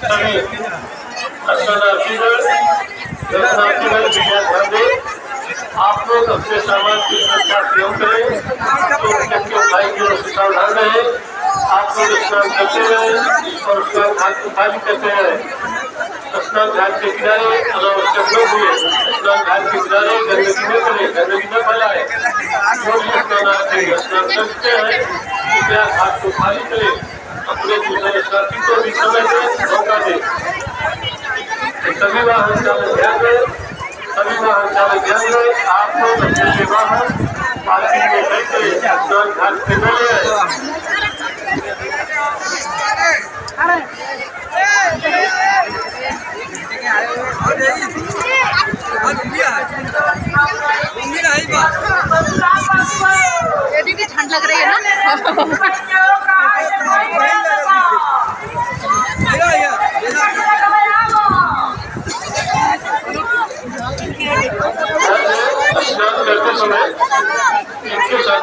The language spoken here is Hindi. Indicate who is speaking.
Speaker 1: सभी दर्शनार्थीगण ध्यान दें। आप लोग अपने सामान की सुरक्षा प्रयोग करें तो उनके भाई की सावधान रहे। आप लोग स्नान करते रहे और उसका घाट को खाली करते रहे। स्नान घाट के किनारे अनावश्यक न हुए, स्नान घाट के किनारे गंदगी न करें, गंदगी न फैलाए। जो भी स्नानार्थी स्नान करते हैं कृपया घाट को खाली करें, अपने दूसरे साथी को भी समय दें, मौका दें। सभी वाहन चालक ध्यान दें, सभी वाहन चालक ध्यान दें। आप लोग अपने वाहन पार्किंग में करके स्नान घाट पे न ले आए।
Speaker 2: दीदी ठंड लग रही है ना।
Speaker 1: स्नान करते समय इनके साथ